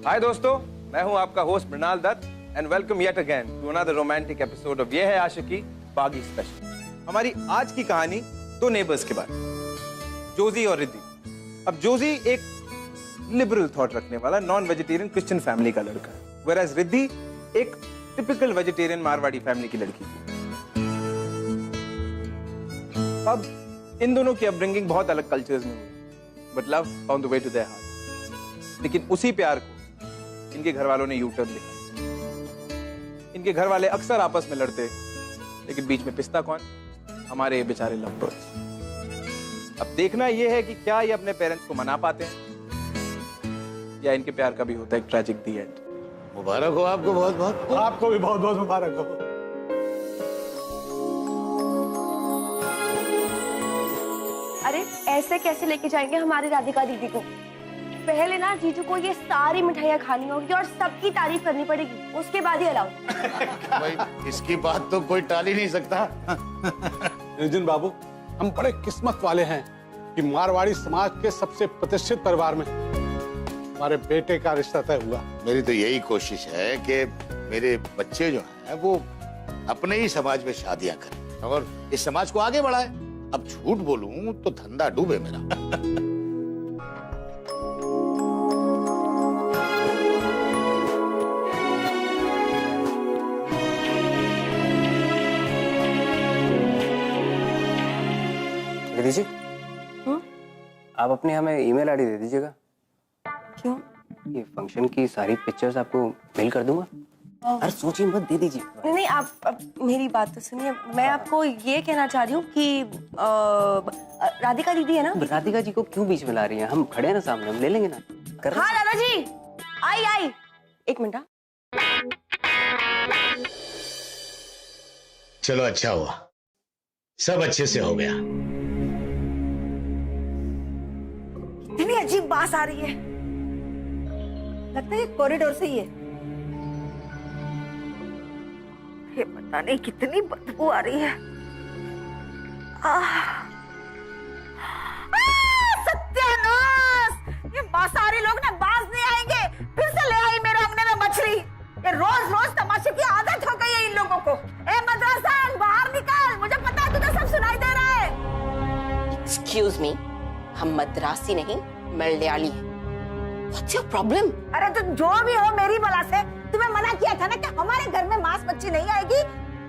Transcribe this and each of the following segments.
हाय दोस्तों, मैं हूं आपका host Mrinal Dutt and welcome yet again to another romantic episode of Yeh Hai आशिकी बागी स्पेशल। हमारी आज की कहानी दो नेबर्स के बारे में, जोजी और रिद्धि। अब जोजी एक लिबरल थॉट रखने वाला नॉन वेजिटेरियन क्रिश्चियन फैमिली का लड़का है, व्हेरेज रिद्धि एक टिपिकल वेजिटेरियन मारवाड़ी फैमिली की लड़की थी। अब इन दोनों की अपब्रिंगिंग बहुत अलग कल्चर्स में हुई, but love found the way to their heart. लेकिन उसी प्यार को इनके घर वालों ने यू टर्न दिया। इनके घर वाले अक्सर आपस में लड़ते, लेकिन बीच में पिसता कौन? हमारे बेचारे लव बर्ड्स। अब देखना यह है कि क्या ये अपने पेरेंट्स को मना पाते हैं या इनके प्यार का भी होता है एक ट्रैजिक दी एंड। मुबारक हो आपको, बहुत बहुत। आपको भी बहुत बहुत मुबारक हो। अरे ऐसे कैसे लेके जाएंगे हमारी राधिका दीदी को? पहले ना जीजू को ये सारी मिठाइयाँ खानी होगी और सबकी तारीफ करनी पड़ेगी, उसके बाद ही अलाउ। भाई इसकी बात तो कोई टाल ही नहीं सकता। नितिन बाबू, हम बड़े किस्मत वाले हैं कि मारवाड़ी समाज के सबसे प्रतिष्ठित परिवार में हमारे बेटे का रिश्ता तय हुआ। मेरी तो यही कोशिश है कि मेरे बच्चे जो हैं वो अपने ही समाज में शादियां करें और इस समाज को आगे बढ़ाएं। अब झूठ बोलूं तो धंधा डूबे मेरा। दीजिए। आप अपने हमें ईमेल आईडी दे दीजिएगा। क्यों? ये फंक्शन की सारी पिक्चर्स आपको मेल कर दूंगा। अरे सोचिए मत, दे दीजिए। नहीं, आप मेरी बात तो सुनिए। मैं आपको ये कहना चाह रही हूँ कि राधिका दीदी है ना। राधिका जी को क्यों बीच में ला रही हैं? हम खड़े हैं ना सामने, हम ले लेंगे ना। हाँ दादाजी, आई एक मिनट। चलो अच्छा हुआ, सब अच्छे से हो गया। इतनी अजीब बात आ रही है, लगता है कॉरिडोर से ही है। ये पता नहीं कितनी बदबू आ रही है। सत्यानाश! ये मांसाहारी लोग ना बाज नहीं आएंगे। फिर से ले आई मेरे अंगने में मछली। ये रोज रोज तमाशे की आदत हो गई है इन लोगों को। ए मद्रासन, बाहर निकल, मुझे पता है तुझे सब सुनाई दे रहा है। Excuse me, हम मद्रासी नहीं मलयाली हैं। What's your problem? अरे तो जो भी हो, मेरी बला से तुम्हें मना किया था ना कि हमारे घर में मांस मच्छी नहीं आएगी।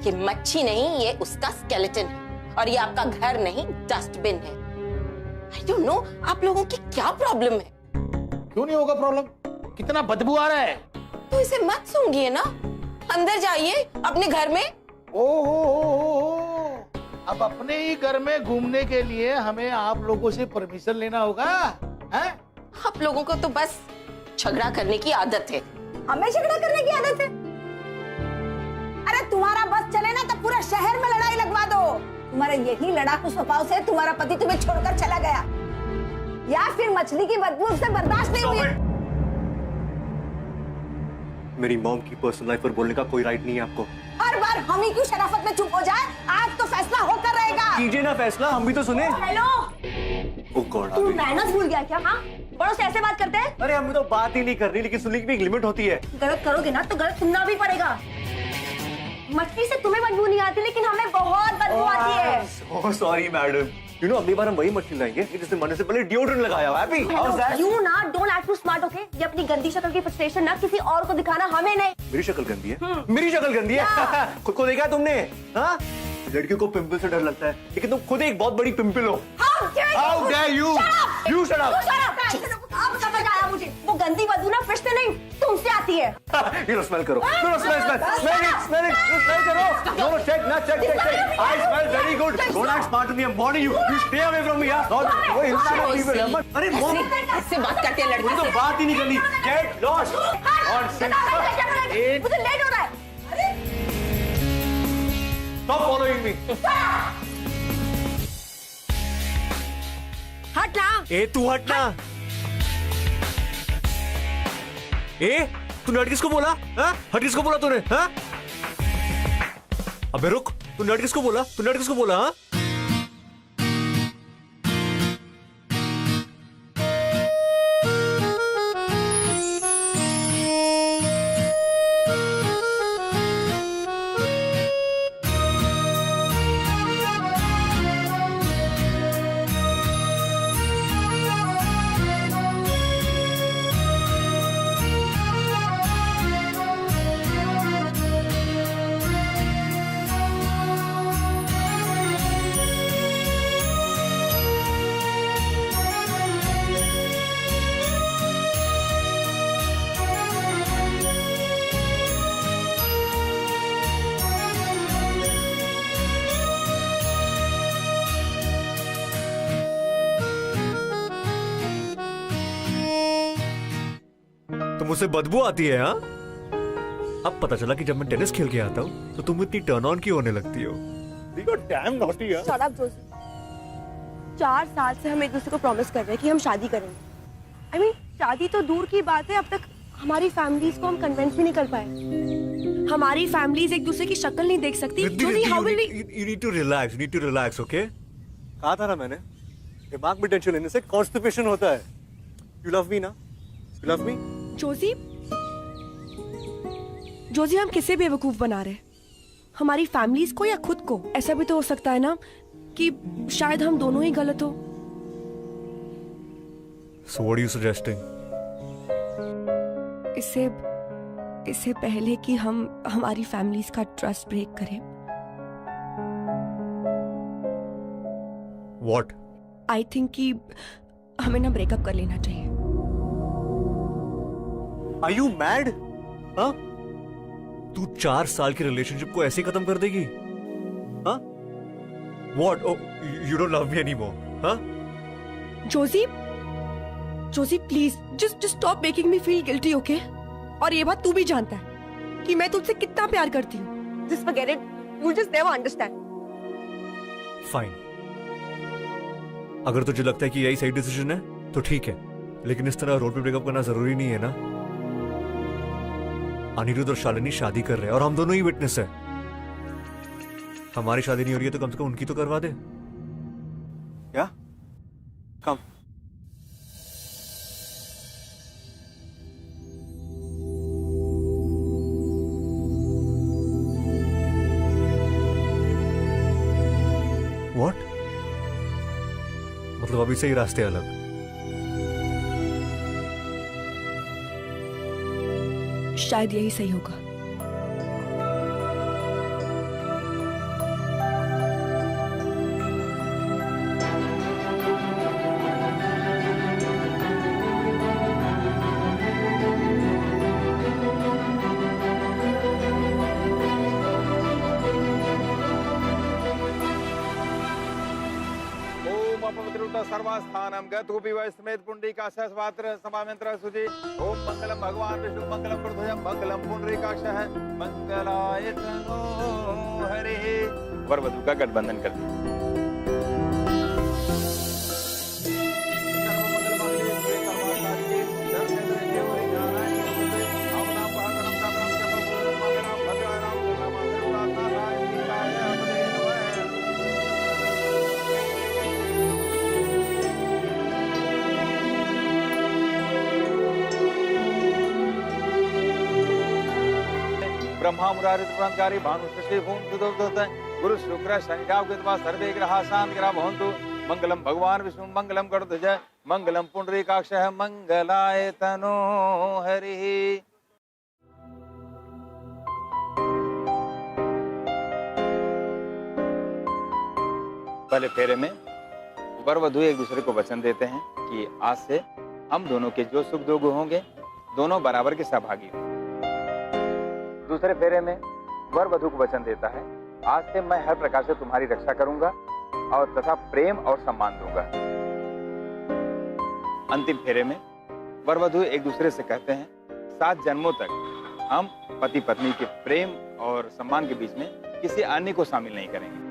ये मच्छी नहीं, ये उसका स्केलेटन है और ये आपका घर नहीं डस्टबिन है। I don't know, आप लोगों की क्या प्रॉब्लम है? क्यों नहीं होगा प्रॉब्लम? कितना बदबू आ रहा है। तो इसे मत सूंघिए ना, अंदर जाइए अपने घर में। ओहो, अब अपने ही घर में घूमने के लिए हमें आप लोगों से परमिशन लेना होगा, हैं? आप लोगों को तो बस झगड़ा करने की आदत है। हमें झगड़ा करने की आदत है? अरे तुम्हारा बस चले ना तो पूरा शहर में लड़ाई लगवा दो। तुम्हारे यही लड़ाकू स्वभाव से तुम्हारा पति तुम्हें छोड़कर चला गया, या फिर मछली की बदबू उससे बर्दाश्त नहीं हुई। मेरी मॉम की पर्सनल लाइफ पर बोलने का कोई राइट नहीं है आपको। हर बार हम ही क्यों शराफत में चुप हो जाए? आज तो फैसला होकर रहेगा। कीजिए ना फैसला, हम भी तो सुने। हेलो, ओह गॉड, तू मैनर्स भूल गया क्या? हाँ, बड़ों से ऐसे बात करते हैं? अरे हम तो बात ही नहीं कर रही, लेकिन सुनने की भी एक लिमिट होती है। गलत करोगे ना तो गलत सुनना भी पड़ेगा। मछली से तुम्हें बदबू नहीं आती, लेकिन हमें बहुत बदबू आती है। Oh sorry madam, you know अगली बार हम वही मछली लाएंगे जिसने मरने से पहले डिओड्रेंट लगाया हुआ है। यू ना don't act too smart, okay? ये अपनी गंदी शक्ल की फ्रस्ट्रेशन ना किसी और को दिखाना, हमें नहीं। मेरी शक्ल गंदी है? मेरी शक्ल गंदी है? खुद को देखा तुमने? हाँ, लड़कियों को पिंपल से डर लगता है, लेकिन तुम खुद एक बहुत बड़ी पिंपल हो। How dare you? You shut up! अब समझ आया मुझे, वो गंदी बदबू ना फिर से नहीं तुमसे आती है। You know, smell करो। You know, smell करो। No, check, I smell very good. Don't act smart to me. I'm warning you. You stay away from me, yeah? वो हिलता है people. अरे मॉम, इससे बात करते हैं लड़के तो से। बात ही नहीं करनी। Get lost. मुझे लेट हो रहा है। Stop following me. हट ना। ए तू हटना। ए तूने हट किसको बोला? हाँ? हट किसको बोला तूने? हाँ? अबे रुक, तूने हट किसको बोला? तूने हट किसको बोला? हाँ? तो मुझसे बदबू आती है? हाँ, अब पता चला कि जब मैं टेनिस खेल के आता हूँ तो तुम इतनी टर्न ऑन क्यों होने लगती हो? डैम नॉटी यार। Shut up Joshi. 4 साल से हम एक दूसरे को प्रॉमिस कर रहे हैं कि हम शादी करेंगे। I mean, शादी तो दूर की बात है, अब तक हमारी फैमिलीज को हम कन्विंस भी नहीं कर पाए। हमारी फैमिलीज एक दूसरे की शक्ल नहीं देख सकती। Joshi, how will we? You need to relax. You need to relax, okay? कहा था ना मैंने, दिमाग में टेंशन लेने से कॉन्स्टिपेशन होता है। You love me ना? You love me? Joshi, Joshi हम किसे बेवकूफ बना रहे हैं? हमारी फैमिलीज को या खुद को? ऐसा भी तो हो सकता है ना कि शायद हम दोनों ही गलत हो। So what are you suggesting? इससे पहले कि हम हमारी फैमिलीज का ट्रस्ट ब्रेक करें, What? आई थिंक कि हमें ना ब्रेकअप कर लेना चाहिए। Are you mad? हाँ? तू 4 साल की रिलेशनशिप को ऐसे खत्म कर देगी? हाँ? What? Oh, you don't love me anymore? हाँ? Joshi please just stop making me feel guilty, okay? और ये बात तू भी जानता है कि मैं तुझसे कितना प्यार करती हूँ। Just forget it, you just never understand. Fine. अगर तुझे लगता है कि यही सही डिसीजन है तो ठीक है, लेकिन इस तरह रोड पे ब्रेकअप करना जरूरी नहीं है ना। अनिरुद्ध और शालिनी शादी कर रहे हैं और हम दोनों ही विटनेस है। हमारी शादी नहीं हो रही है तो कम से कम उनकी तो करवा दे। क्या? कम। What? मतलब अभी से ही रास्ते अलग। शायद यही सही होगा। सर्वस्थानम गतोपि वै समेत पुंडरीकाक्षः स्वात्र समामंत्र सुजि। ओम मंगलम भगवान विष्णु मंगलम प्रध्वज मंगलम पुंडरीकाक्षः मंगलाय तनो हरिः। वर वधु का गठबंधन कर दिया। ब्रह्मा मुरारी त्रिपुरांतकारी भानु शशि भूम सुदोदत गुरु शुक्र शनि राहु केतु सर्वे ग्रहा शांत ग्रहा भवन्तु। मंगलम भगवान विष्णु मंगलम गरुड़ध्वज मंगलम पुंडरीकाक्षः मंगलाय तनो हरिः। पहले फेरे में वर वधु एक दूसरे को वचन देते हैं कि आज से हम दोनों के जो सुख दुख होंगे दोनों बराबर के सहभागी होंगे। दूसरे फेरे में वर वधु को वचन देता है, आज से मैं हर प्रकार से तुम्हारी रक्षा करूंगा और तथा प्रेम और सम्मान दूंगा। अंतिम फेरे में वर वधु एक दूसरे से कहते हैं, 7 जन्मों तक हम पति पत्नी के प्रेम और सम्मान के बीच में किसी अन्य को शामिल नहीं करेंगे।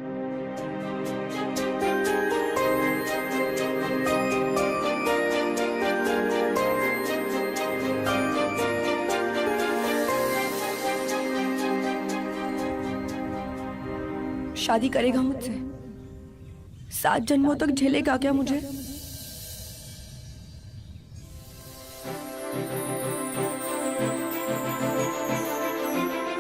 शादी करेगा मुझसे? 7 जन्मों तक झेलेगा क्या मुझे?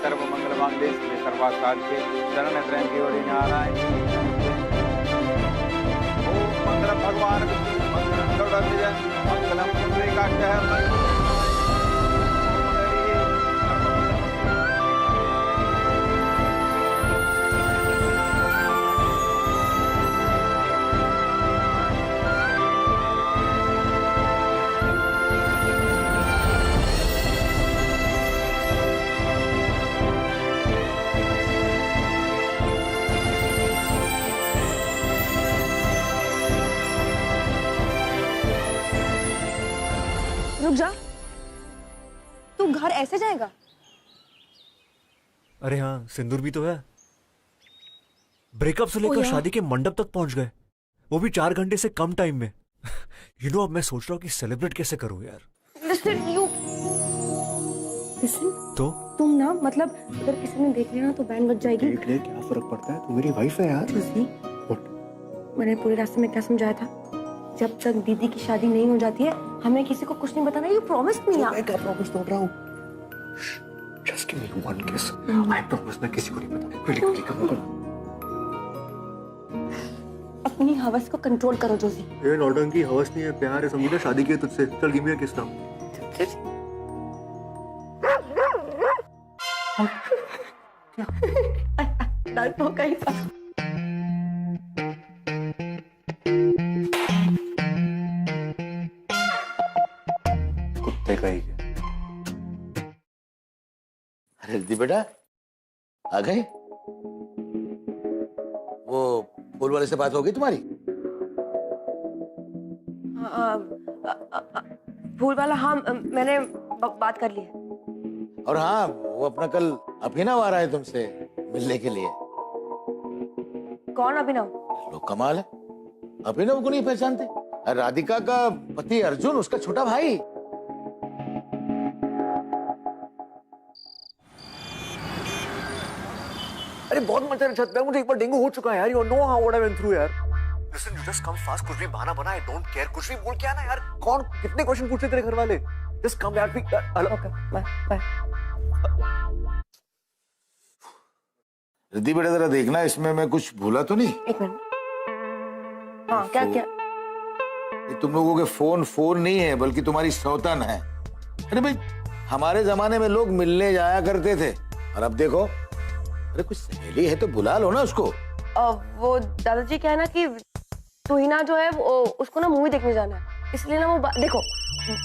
सर्व मंगल मांगल्ये शिवे सर्वार्थसाधिके शरण्य त्र्यंबके गौरी नारायणी। ओम मंगलम भगवान विष्णु मंगलम गरुड़ध्वज मंगलम पुंडरीकाक्षः मंगलम। रुक जा, तू घर ऐसे जाएगा? अरे हाँ, सिंदूर भी तो है। ब्रेकअप से लेकर शादी के मंडप तक पहुंच गए, वो भी 4 घंटे से कम टाइम में। अब मैं सोच रहा हूँ कि सेलिब्रेट कैसे करूँ यार। लिसन तो तुम ना, मतलब अगर किसी ने देख लिया ना तो बैंड बज जाएगी। देख ले, क्या फर्क पड़ता है, तू मेरी वाइफ है यार। मैंने पूरे रास्ते में क्या समझाया था? जब तक दीदी की शादी नहीं हो जाती है हमें किसी को कुछ नहीं बताना। यू प्रॉमिस मी यार। मैं क्या प्रॉमिस तोड़ रहा हूँ? Just give me one kiss. I promise मैं किसी को नहीं बताऊंगा। Quickly, come on. अपनी हवस को कंट्रोल करो जोजी। ये नौटंकी हवस नहीं है, प्यार है, समझी ना? शादी की है तुझसे। चल गिव मी अ किस नाउ। डर हो गई। कुत्ते का ही है। अरे रिद्धि बेटा, आ गए? वो फूल वाले से बात हो गई तुम्हारी? फूल वाला? हाँ, मैंने बात कर ली है। और हाँ, वो अपना कल अभिनव आ रहा है तुमसे मिलने के लिए। कौन अभिनव? लोग कमाल है, अभिनव को नहीं पहचानते? राधिका का पति अर्जुन, उसका छोटा भाई। अरे बहुत मजा है छत पे, मुझे एक बार डेंगू हो चुका है यार। You know how what I went through यार। Listen, you just come fast, कुछ भी बहाना बना, आई डोंट केयर, कुछ भी बोल के आना यार। कौन कितने क्वेश्चन पूछते तेरे घर वाले? जस्ट कम यार। Okay, bye. रिद्धि बेटा जरा देखना, इसमें मैं कुछ भूला तो नहीं? एक मिनट। हाँ, क्या? ये तुम लोगों के फोन नहीं है, बल्कि तुम्हारी सौतन है। अरे भाई, हमारे जमाने में लोग मिलने जाया करते थे, और अब देखो, अरे कुछ सहेली है तो बुला लो ना उसको। वो दादाजी क्या है ना कि तुहिना जो है उसको ना मूवी देखने जाना है, इसलिए ना वो देखो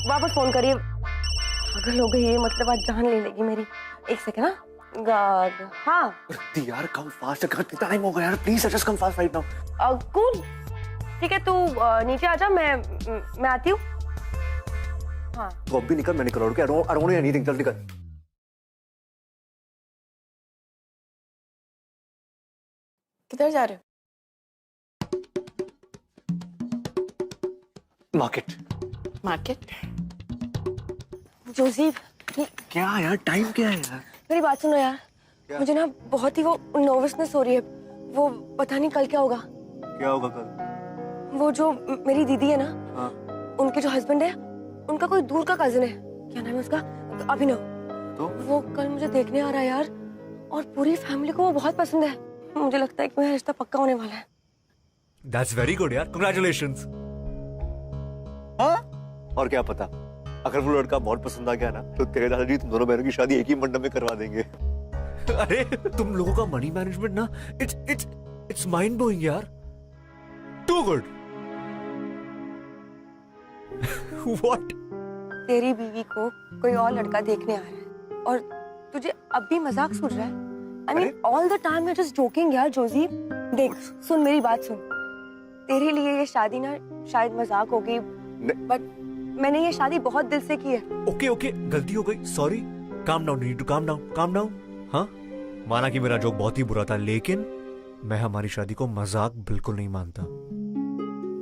वापस फोन करिए। पागल हो गई है, मतलब आज जान ले लेगी मेरी। एक सेकंड ना। हाँ रिद्धि यार, कम फास्ट, कितना टाइम हो गया यार, please just come fast right now. Cool, ठीक है, तू नीचे आ जा, मैं आती हूँ। हाँ, तो अब भी निकल, मैं निकल रहा हूँ। I don't want anything, जल्दी कर। किधर जा रहे हो? मार्केट। जोसेफ, क्या यार, टाइम क्या है यार? मेरी बात सुनो यार। मुझे ना बहुत ही वो नर्वसनेस हो रही है। वो पता नहीं कल क्या होगा। क्या होगा कल? वो जो मेरी दीदी है ना, हाँ। उनके जो हस्बैंड है, उनका कोई दूर का कजिन है। क्या नाम है उसका? अभिनव। तो वो कल मुझे देखने आ रहा है यार, और पूरी फैमिली को वो बहुत पसंद है। मुझे लगता है कि मेरा रिश्ता पक्का होने वाला है। दैट्स वेरी गुड यार, कांग्रेचुलेशंस। हाँ? और क्या पता, अगर वो लड़का बहुत पसंद आ गया ना, तो तेरे दादाजी तुम दोनों बहनों की शादी एक ही मंडप में करवा देंगे। अरे तुम लोगों का मनी मैनेजमेंट ना, इट्स माइंड ब्लोइंग यार, टू गुड। व्हाट? तेरी बीवी को कोई और लड़का देखने आ रहा है और तुझे अब भी मजाक सूझ रहा है? I mean, all the time you're just joking यार जोजी। देख, सुन मेरी बात सुन। तेरे लिए ये शादी ना शायद मजाक होगी, बट मैंने ये शादी बहुत दिल से की है। ओके, गलती हो गई, sorry. Calm down, need to calm down. हाँ, माना कि मेरा जोक बहुत ही बुरा था, लेकिन मैं हमारी शादी को मजाक बिल्कुल नहीं मानता।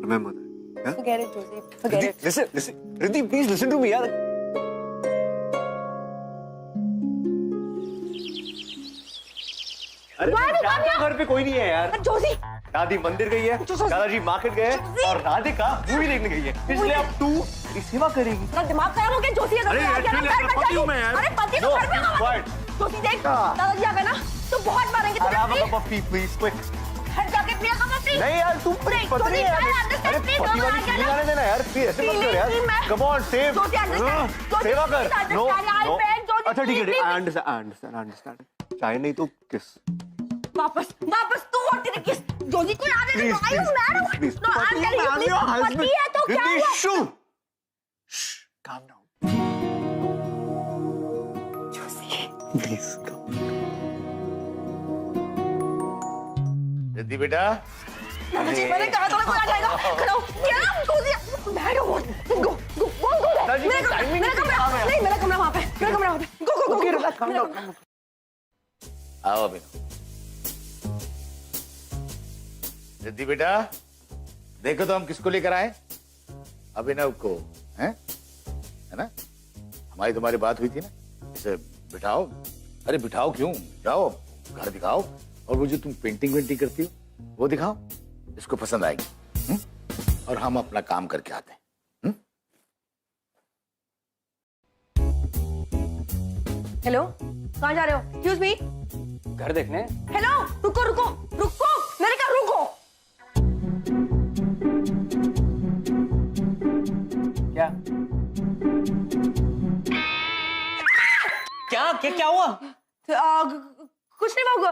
Remember that. Forget it, Josie. Forget it. Listen, Riddhi, please listen to me यार। अरे घर पे कोई नहीं है यार। जोजी, दादी मंदिर गई है, दादाजी मार्केट गए हैं, और राधिका मूवी देखने गई है, इसलिए अब तू मेरी सेवा करेगी। तेरा दिमाग खराब हो गया जोशी। अरे पति हूँ मैं यार। अरे पति तो घर में होगा। जोशी देख, दादाजी आ गए ना तो बहुत मारेंगे तुझे। पप्पी प्लीज, क्विक। घर जाके पिया का पप्पी। नहीं यार, तू पत्नी है यार। अरे पति वाली फीलिंग आने देना यार, प्लीज ऐसे मत कर यार। कम ऑन, सेव, सेवा कर। नो, अच्छा ठीक है, आई अंडरस्टैंड। चाहे नहीं तो किस। वापस तू और तेरे किस। जोशी को याद है ना, आई हूं मैं। Please, no, I am telling you, पति है तो क्या हुआ? Calm down. Please come. Riddhi बेटा, मैंने कहा था ना कोई आ जाएगा। खड़ा हो। क्या? जोशी, बैठो। गो, गो, गो, गो। नहीं, मेरा कमरा वहाँ पे, मेरा कमरा वहाँ पे। गो। आओ अभिनव। रिद्धि बेटा, देखो तो हम किसको लेकर आए? अभिनव को, है ना? हमारी तुम्हारी बात हुई थी ना, इसे बिठाओ। अरे बिठाओ क्यों, जाओ घर दिखाओ, और वो जो तुम पेंटिंग वेंटिंग करती हो वो दिखाओ, इसको पसंद आएगी। और हम अपना काम करके आते हैं। हेलो, कहाँ जा रहे हो? Excuse me. घर देखने। हेलो, रुको रुको रुको, मैंने कहा रुको। क्या क्या क्या क्या हुआ? कुछ नहीं होगा।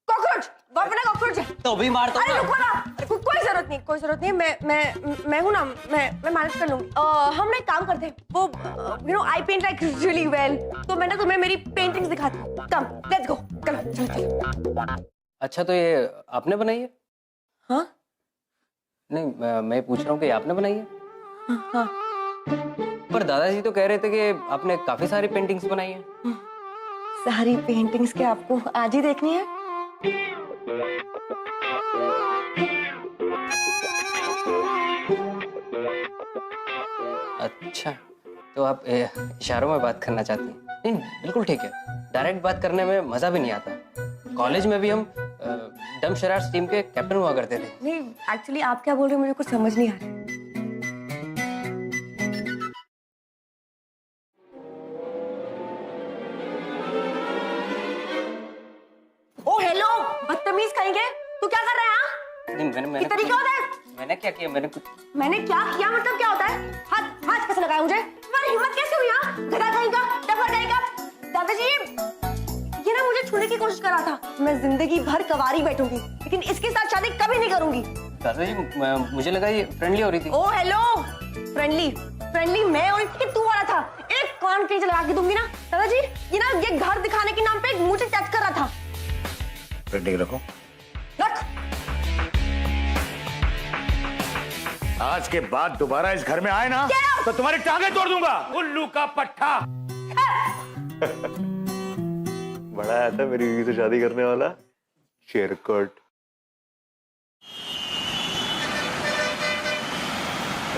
कॉकरोच, कॉकरोच है। तो भी मार दो अरे ना। रुको ना, कोई जरूरत नहीं, कोई जरूरत नहीं। मैं हूँ ना, मैं मैनेज कर लूंगी। हम ना एक काम करते हैं, वो you know I paint like really well, तो मैं ना तुम्हें मेरी पेंटिंग्स दिखाती हूँ। कम, लेट्स गो, चलो। अच्छा, तो ये आपने बनाई है? हाँ नहीं, मैं पूछ रहा हूँ कि आपने बनाई है? हाँ। पर दादाजी तो कह रहे थे कि आपने काफी सारी पेंटिंग्स बनाई है। सारी पेंटिंग्स क्या आपको आज ही देखनी है? अच्छा, तो आप इशारों में बात करना चाहती हैं? नहीं, बिल्कुल ठीक है। डायरेक्ट बात करने में मजा भी नहीं आता। कॉलेज में भी हम डम शरारत टीम के कैप्टन हुआ करते थे। नहीं, एक्चुअली आप क्या बोल रहे हो मुझे कुछ समझ नहीं आ रहा है। ओ हेलो, बदतमीज कहेंगे, तू क्या कर रहा है? हाँ? नहीं, मैंने तरीका होता है? मैंने क्या किया? मैंने क्या किया मतलब क्या होता है? हाथ हाथ कैसे लगाया मुझे? तुम्हारी हिम्मत कैसे हुई? हाँ, गधा कहेगा, डफर कहेगा। दादाजी, ये ना मुझे छूने की कोशिश कर रहा था। मैं जिंदगी भर कवारी बैठूंगी, लेकिन इसके साथ शादी कभी नहीं करूंगी। दादाजी, मुझे लगा ये फ्रेंडली हो रही थी। ओ हेलो, फ्रेंडली मैं और कि तू हो रहा था। एक कान के नीचे लगा के दूंगी ना दादाजी। ये घर दिखाने के नाम पे मुझे टच कर रहा था। पेंटिंग रखो। रख। आज के बाद दोबारा इस घर में आए ना तो तुम्हारी टांगे तोड़ दूंगा, उल्लू का पट्टा। बड़ा आया था मेरी बीवी से शादी करने वाला शेरकोट।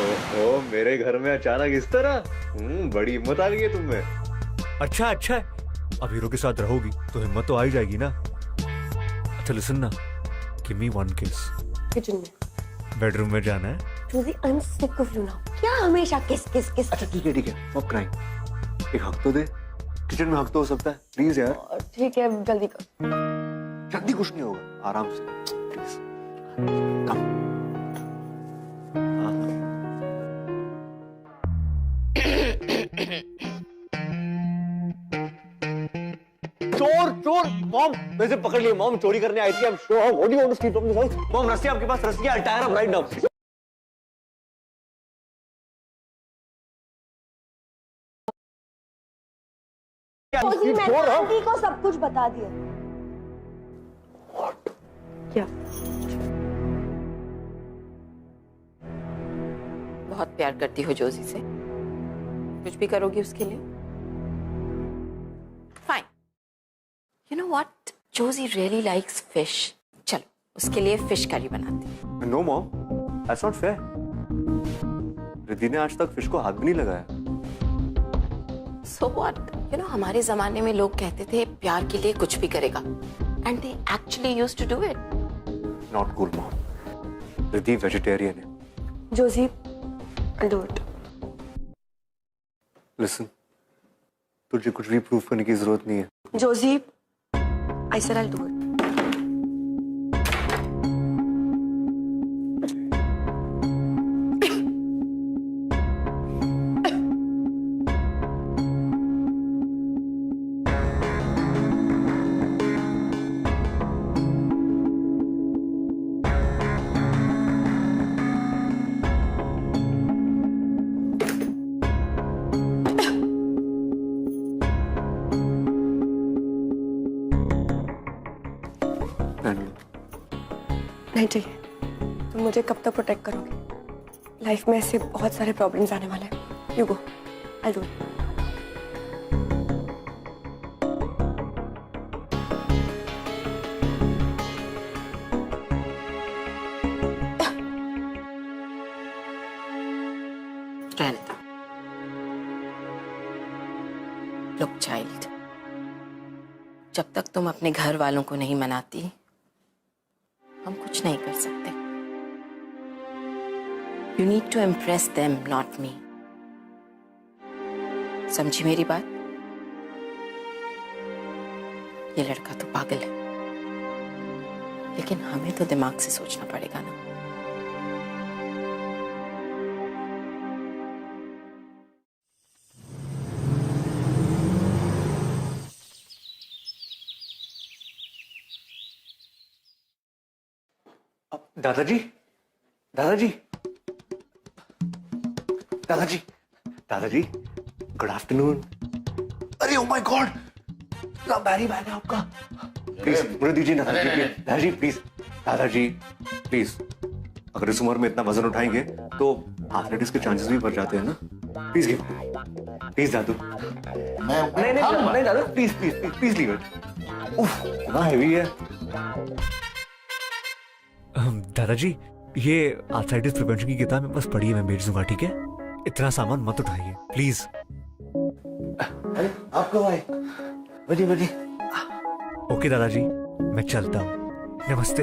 ओहो, मेरे घर में अचानक इस तरह? बड़ी हिम्मत आ गई है तुम्हें। अच्छा है, अब हीरो के साथ रहोगी तो हिम्मत तो आ ही जाएगी ना। अच्छा लिसन ना, गिव मी वन किस। किचन में, बेडरूम में जाना है। Josie, I'm sick of you now. क्या हमेशा किस। अच्छा ठीक है, स्टॉप क्राइंग। एक हक तो दे, किचन में हक तो हो सकता है, प्लीज यार। ठीक है, जल्दी कर। जल्दी कुछ नहीं होगा, आराम से प्लीज। कम। चोर मॉम, वैसे पकड़ लिए। मॉम चोरी करने आई थी। I am sure. What do you want to steal from this house? Mom, रस्सी आपके पास? रस्सी? I tie her up right now. Josie, मैंने आंटी को सब कुछ बता दिया। क्या? बहुत प्यार करती हो जोजी से, कुछ भी करोगी उसके लिए? Fine. You know what, Josie really likes fish. चलो उसके लिए फिश करी बनाते हैं। No mom, that's not fair. Riddhi ने आज तक फिश को हाथ भी नहीं लगाया। सो व्हाट, यू नो हमारे जमाने में लोग कहते थे प्यार के लिए कुछ भी करेगा, and they actually used to do it. Not cool mom. Riddhi vegetarian है। Josie, I'll do it. Listen, तुझे कुछ भी प्रूफ करने की जरूरत नहीं है। Josie, I said I'll do it. नहीं चाहिए। तुम मुझे कब तक प्रोटेक्ट करोगे? लाइफ में ऐसे बहुत सारे प्रॉब्लम्स आने वाले हैं। You go. I'll do it. रहने दो। Look, child, जब तक तुम अपने घर वालों को नहीं मनाती, हम कुछ नहीं कर सकते। You need to impress them, not me. समझी मेरी बात? ये लड़का तो पागल है, लेकिन हमें तो दिमाग से सोचना पड़ेगा ना। दादाजी, दादाजी, दादाजी, दादाजी, गुड आफ्टरनून। अरे ओ माय गॉड, क्या बैरी बैग है आपका? प्लीज मुझे दीजिए ना दादाजी, प्लीज दादाजी, प्लीज। अगर इस उम्र में इतना वजन उठाएंगे तो आर्थराइटिस के चांसेस भी बढ़ जाते हैं ना। प्लीज गिव, प्लीज दादू। नहीं नहीं दादा, please please please please leave it. उफ, इतना हेवी है। दादाजी, ये आर्थराइटिस प्रिवेंशन की किताब में बस पढ़ी है, मैं भेज दूंगा, ठीक है? इतना सामान मत उठाइए प्लीज। अरे आप कब आए? बजी बजी। ओके दादाजी, मैं चलता हूँ। नमस्ते।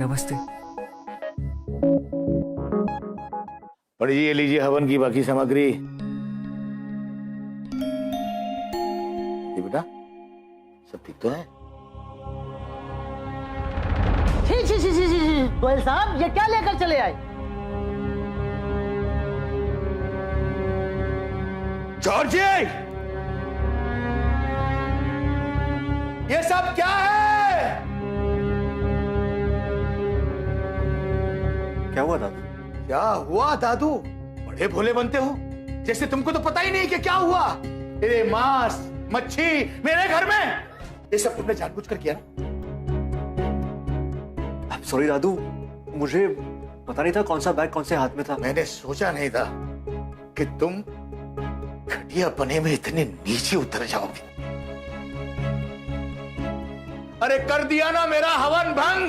नमस्ते। पढ़िए, लीजिए हवन की बाकी सामग्री। ये बेटा सब ठीक तो है? गोयल साहब, ये क्या लेकर चले आए? जॉर्जी, ये सब क्या है? क्या हुआ दादू? क्या हुआ दादू? बड़े भोले बनते हो, जैसे तुमको तो पता ही नहीं कि क्या हुआ। तेरे मांस मच्छी मेरे घर में, ये सब तुमने जानबूझकर किया ना? सॉरी दादू, मुझे पता नहीं था कौन सा बैग कौन से हाथ में था। मैंने सोचा नहीं था कि तुम घटिया पने में इतने नीचे उतर जाओगे। अरे कर दिया ना मेरा हवन भंग,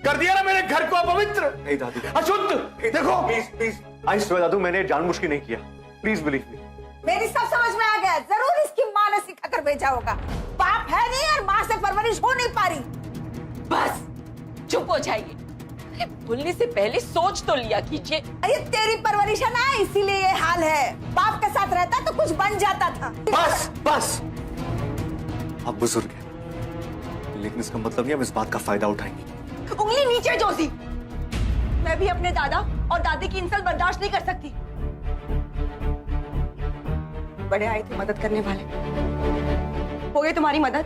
कर दिया ना मेरे घर को अपवित्र, नहीं दादू, अशुद्ध। देखो प्लीज प्लीज, आई स्वेयर दादू, मैंने जानबूझ के नहीं किया। Please believe me. मेरी सब समझ में आ गया। जरूर इसकी माँ ने सिखाकर भेजा होगा। बाप है नहीं और माँ से परवरिश हो नहीं पा रही। बस चुप हो जाइए। अरे बोलने से पहले सोच तो लिया कीजिए। अरे तेरी परवरिश है ना, इसीलिए ये हाल है। बाप के साथ रहता तो कुछ बन जाता था। बस बस, आप बुजुर्ग हैं, लेकिन इसका मतलब नहीं हम इस बात का फायदा उठाएंगे। उंगली नीचे जोशी। मैं भी अपने दादा और दादी की इंसल्ट बर्दाश्त नहीं कर सकती। बड़े आए थे मदद करने वाले, हो गई तुम्हारी मदद।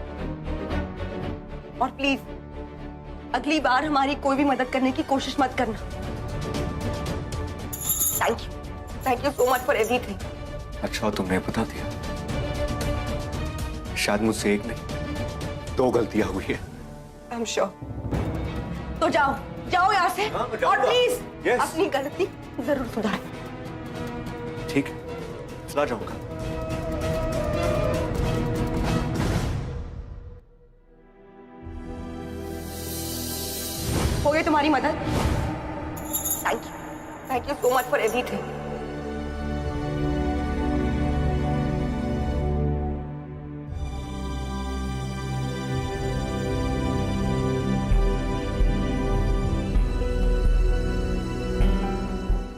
और प्लीज अगली बार हमारी कोई भी मदद करने की कोशिश मत करना। Thank you so much for everything. अच्छा तुमने बता दिया। शायद मुझसे एक नहीं 2 गलतियां हुई है। आई एम श्योर। तो जाओ जाओ यहाँ से, हाँ, मैं और जाऊंगा। Please Yes. अपनी गलती जरूर सुधार। ठीक है, चला जाऊंगा। हो गई तुम्हारी मदद। Thank you so much for everything.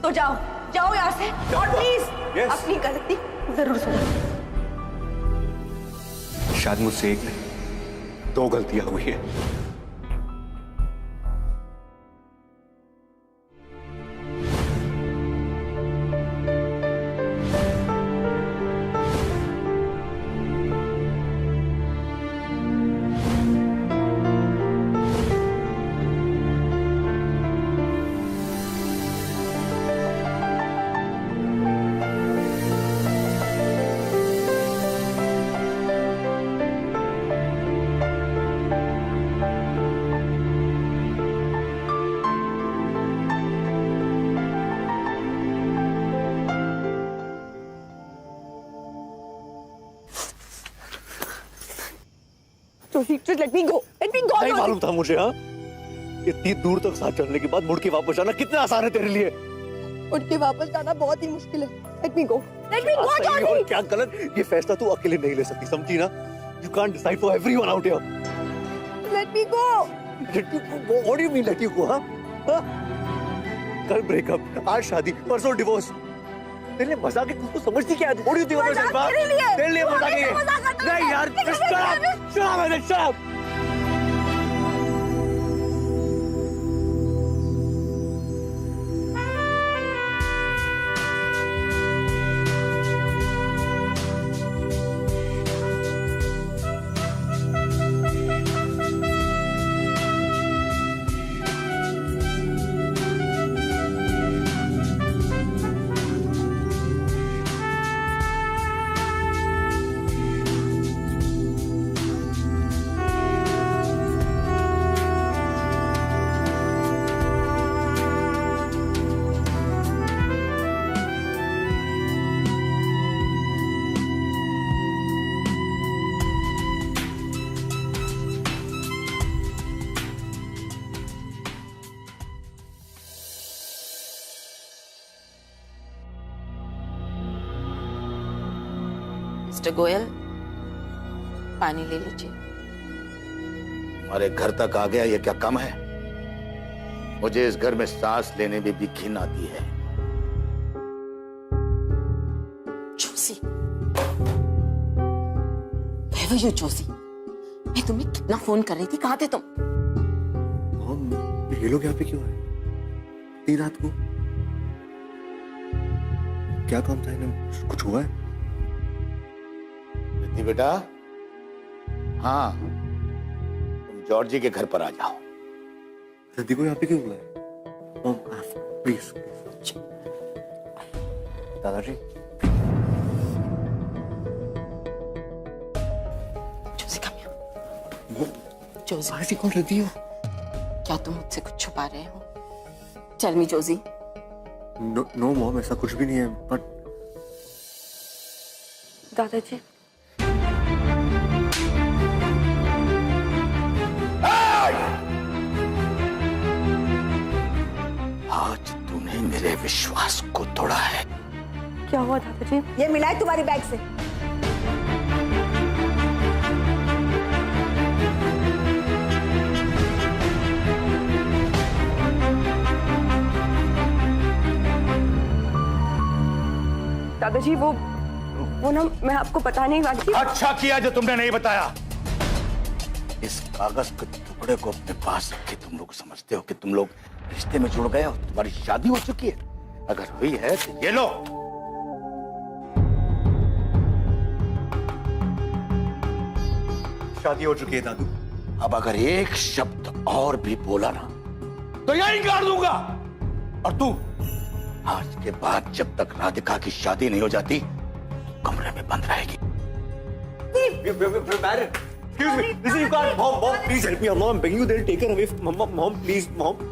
तो जाओ जाओ यहाँ से, और प्लीज Yes. अपनी गलती जरूर सुधार। शायद मुझसे एक नहीं 2 गलतियां हुई है। Joshi, just let me go. Let me go. नहीं जोशी. मालूम था मुझे। हाँ, इतनी दूर तक साथ चलने के बाद मुड़ के वापस आना कितना आसान है तेरे लिए। उठ के वापस जाना बहुत ही मुश्किल है। Let me go. Let me go, सही और जोशी. क्या गलत, ये फैसला तू अकेले नहीं ले सकती, समझी ना? You can't decide for everyone out here. Let me go. Let you go? What do you mean let you go? हाँ? हाँ? कल ब्रेकअप, आज शादी, परसों डिवोर्स। तेरे लिए मजाक है, तू समझती क्या है? What do you think of yourself? हाँ? तेरे लिए मजाक है ये? नहीं यार, shut up, shut up, I said shut up. Mister Goyal, पानी ले लीजिए। हमारे घर तक आ गया, ये क्या कम है? मुझे इस घर में सांस लेने में भी घिन आती है। Joshi, Where were you, Joshi? मैं तुम्हें कितना फोन कर रही थी, कहाँ थे तुम? ये लोग यहाँ पे क्यों आए? इतनी रात को? क्या काम था इन्हें? कुछ हुआ है? रिद्धि बेटा, हाँ, तुम जॉर्जी के घर पर आ जाओ। रिद्धि को यहाँ पे क्यों बुलाया? प्लीज। दादाजी। Joshi, come here. जोशी, ऐसी कौन रिद्धि हो? क्या तुम मुझसे कुछ छुपा रहे हो? Tell me, Joshi. No mom, ऐसा कुछ भी नहीं है, बट दादाजी, आज तूने मेरे विश्वास को तोड़ा है। क्या हुआ दादाजी? ये मिला है तुम्हारी बैग से। दादाजी वो ना मैं आपको बताने वाली थी। अच्छा किया जो तुमने नहीं बताया। इस कागज के टुकड़े को अपने पास रखे तुम लोग समझते हो कि तुम लोग रिश्ते में जुड़ गए हो, तुम्हारी शादी हो चुकी है। अगर हुई है तो ये लो। शादी हो चुकी है दादू। अब अगर एक शब्द और भी बोला ना तो यहीं गाड़ दूंगा। और तू आज के बाद जब तक राधिका की शादी नहीं हो जाती कमरे में बंद रहेगी। Excuse me, listen, you can't. Mom, please help me. Mom, I'm begging you. They'll take her away. Mom, please, Mom.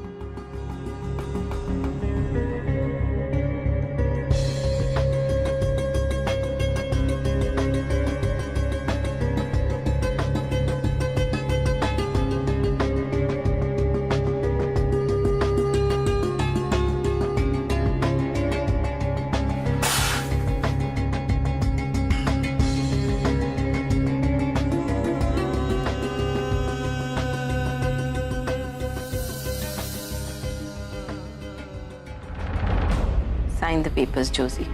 Sign the papers, Joshi.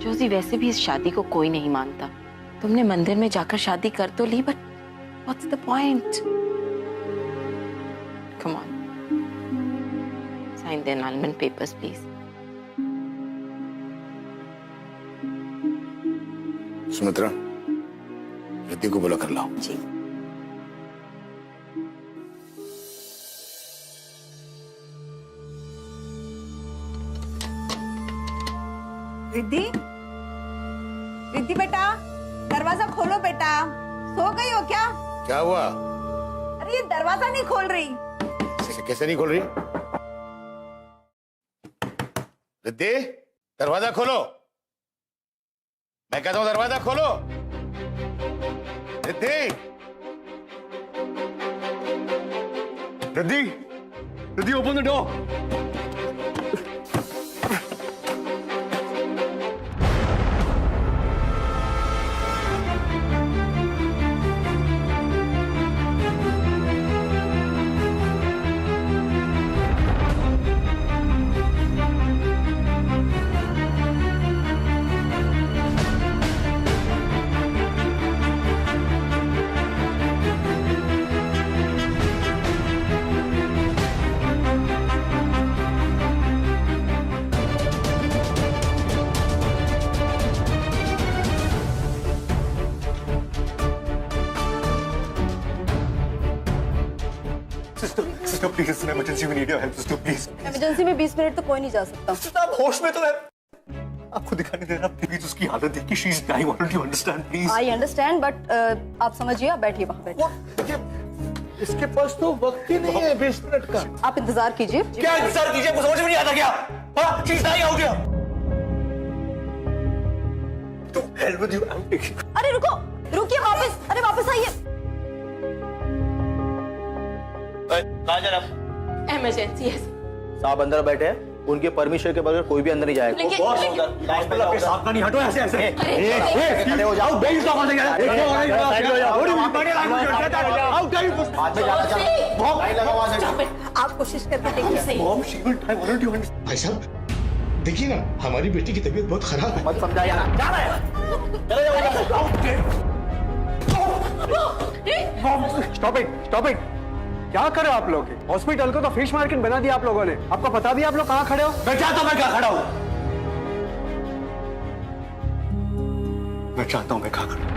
Joshi, वैसे भी इस शादी को कोई नहीं मानता। तुमने मंदिर में जाकर शादी कर तो ली, but what's the point? Come on, sign the annulment papers please. Sumitra, Riddhi को बुला कर लाओ। जी। रिद्धि, रिद्धि बेटा, दरवाजा खोलो बेटा। सो गई हो क्या? क्या हुआ? अरे ये दरवाजा नहीं खोल रही। कैसे नहीं खोल रही? रिद्धि, दरवाजा खोलो। मैं कहता हूं दरवाजा खोलो। Riddhi. Riddhi, Riddhi open the door. Sister please, it's an emergency, we need your help sister please. Emergency में 20 मिनट तो कोई नहीं जा सकता। सिस्टर आप होश में तो है, आपको दिखाई नहीं दे रहा? प्लीज उसकी हालत देख के she is dying, what do you understand please? I understand but आप समझिए, आप बैठिए वहाँ बैठिए। इसके पास तो वक्त ही नहीं है 20 मिनट का। आप इंतजार कीजिए। क्या इंतजार कीजिए? आपको समझ में नहीं आता क्या? हाँ, she is dying out here. To hell with you, I am taking. अरे रुको, रुकिए वापस, अरे वापस आइए। कहाँ जा रहा है? इमरजेंसी है। साहब अंदर बैठे हैं, उनके परमिशन के बगैर कोई भी अंदर नहीं जाएगा। सावधानी, हटो ऐसे ऐसे। खड़े हो जाओ, बेइज्जत कौन से गया? आप कोशिश करके देखिए। भाई साहब देखिए ना, हमारी बेटी की तबीयत बहुत खराब है। मत समझाइए ना, जा रहा है। Stop it. क्या कर रहे हो आप लोग? हॉस्पिटल को तो फिश मार्केट बना दिया आप लोगों ने। आपको पता भी आप लोग कहाँ खड़े हो? मैं चाहता हूँ मैं कहाँ खड़ा हूँ, मैं चाहता हूँ मैं कहाँ खड़ा हूँ।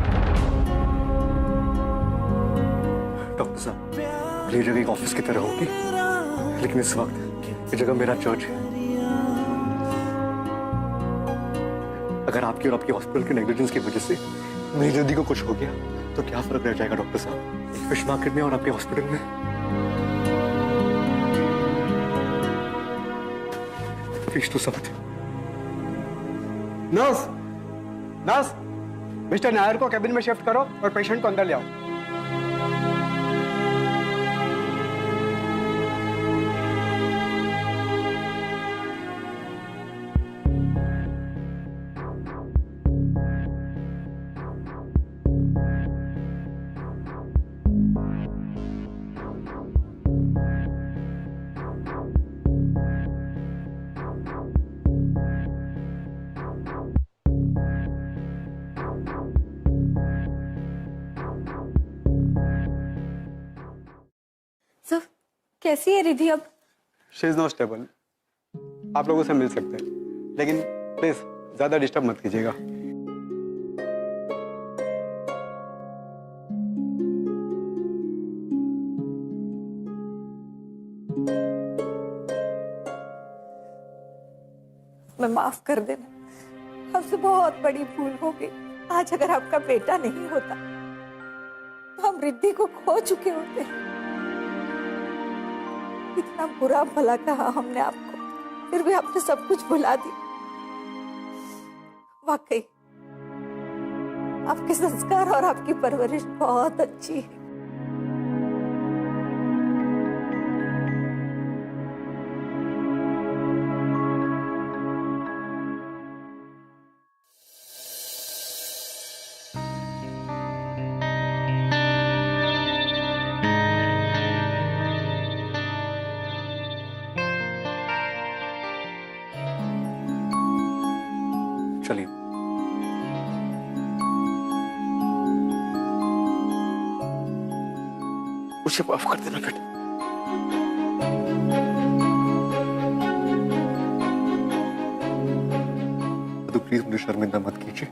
डॉक्टर साहब, ये जगह एक ऑफिस की तरह होगी, लेकिन इस वक्त ये जगह मेरा चर्च है। अगर आपकी और आपके हॉस्पिटल के नेग्लिजेंस की वजह से मेरी जल्दी को कुछ हो गया तो क्या फर्क रह जाएगा डॉक्टर साहब, एक फिश मार्केट में और आपके हॉस्पिटल में? Please do something. Nurse, mister Nair को कैबिन में शिफ्ट करो और पेशेंट को अंदर ले आओ। सर, कैसी है रिद्धि अब? She is not stable. आप लोगों से मिल सकते हैं, लेकिन प्लीज ज्यादा डिस्टर्ब मत कीजिएगा। मैं माफ कर देना, हमसे बहुत बड़ी भूल हो गई। आज अगर आपका बेटा नहीं होता तो हम रिद्धि को खो चुके होते। इतना बुरा भला कहा हमने आपको, फिर भी आपने सब कुछ भुला दिया। वाकई आपके संस्कार और आपकी परवरिश बहुत अच्छी है। चलिए। उसे माफ कर देना बेटा। तो प्लीज मुझे शर्मिंदा मत कीजिए।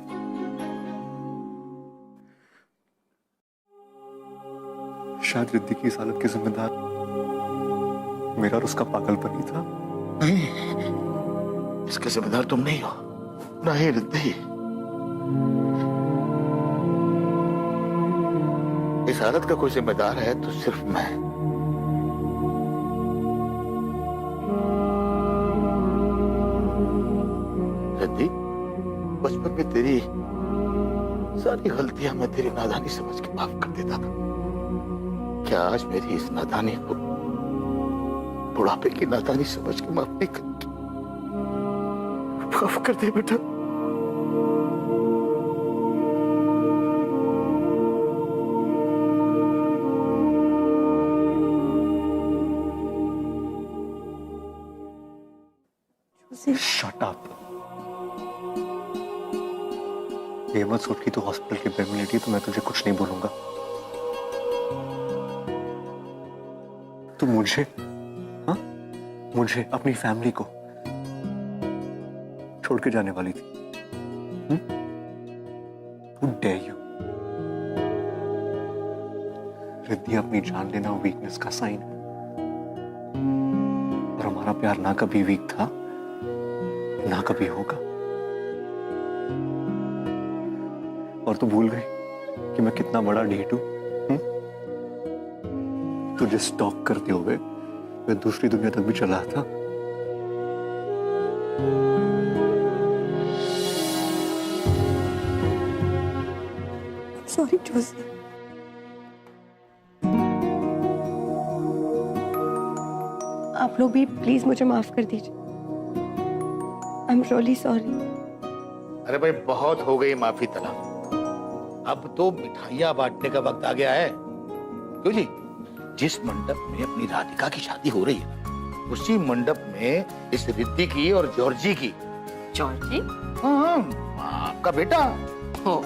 शायद रिद्धि की इस हालत के जिम्मेदार मेरा और उसका पागलपन ही था। नहीं, इसके जिम्मेदार तुम नहीं हो, नहीं रिद्धि। इस हालत का कोई जिम्मेदार है तो सिर्फ मैं। रिद्धि, बचपन में तेरी सारी गलतियां मैं तेरी नादानी समझ के माफ कर देता था। क्या आज मेरी इस नादानी को बुढ़ापे की नादानी समझ के माफ नहीं करती। माफ कर दे बेटा। Shut up. ये मत सोच कि तू हॉस्पिटल के बेड में लेटी तो मैं तुझे कुछ नहीं बोलूंगा। तू मुझे, हाँ, मुझे अपनी फैमिली को छोड़ के जाने वाली थी। Who dare you? रिद्धि, अपनी जान लेना वीकनेस का साइन है और हमारा प्यार ना कभी वीक था ना कभी होगा। और तू भूल गई कि मैं कितना बड़ा ढीठ हूं। तुझे स्टॉक करते हुए मैं दूसरी दुनिया तक भी चला था। सॉरी जोशी। आप लोग भी प्लीज मुझे माफ कर दीजिए। I am really sorry. अरे भाई बहुत हो गई माफी तलब। अब तो मिठाइयां बांटने का वक्त आ गया है। क्यों जी? जिस मंडप में अपनी राधिका की शादी हो रही है उसी मंडप में इस रिद्धि की और जॉर्जी की। जॉर्जी? हाँ, आपका बेटा। हो,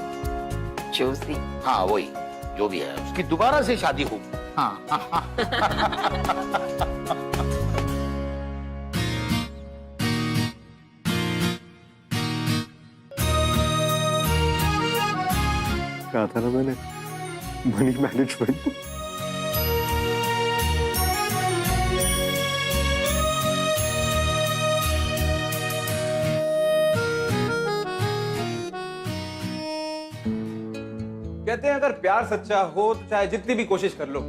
जोशी। हाँ वही, जो भी है उसकी दोबारा से शादी होगी। हाँ। कहा था ना मैंने, मनी मैनेजमेंट। कहते हैं अगर प्यार सच्चा हो तो चाहे जितनी भी कोशिश कर लो